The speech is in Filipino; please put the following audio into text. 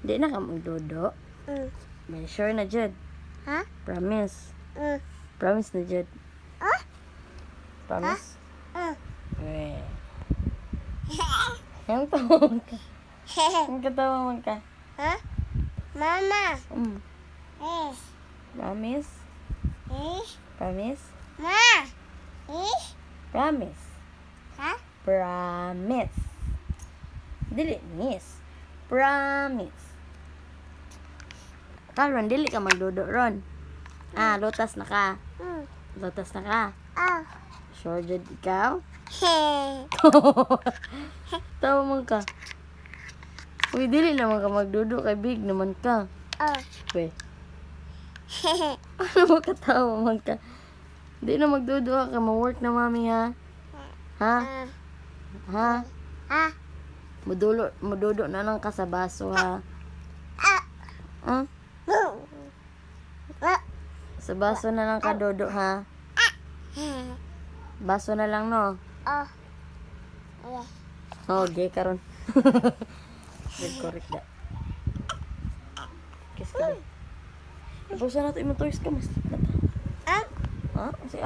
Di na ka magdudo. May sure na jud. Ha? Promise. Promise na jud. Promise. Eh. Ang tawa man ka. Ang katawa man ka. Ha? Mama. Promise. Promise. Ma. Promise. Ha? Promise. Dili, miss. Promise. Karon, dili ka magdudo ron. Lutas na ka. Lutas na ka. Sure jud ikaw? Tawa man ka. Uy, dili naman ka magdudo kay big naman ka. Uy. Ano ba katawa man ka? Di na magdudo ka, ma-work na mami ha? Ha? Ha? Mududo na lang ka sa baso ha? Ha? Sa baso na lang ka dodo ha? Baso na lang no? Okay, karon. Correct da. Kiss ka ba? Ipusa natin mo toys ka mas. Ha? Si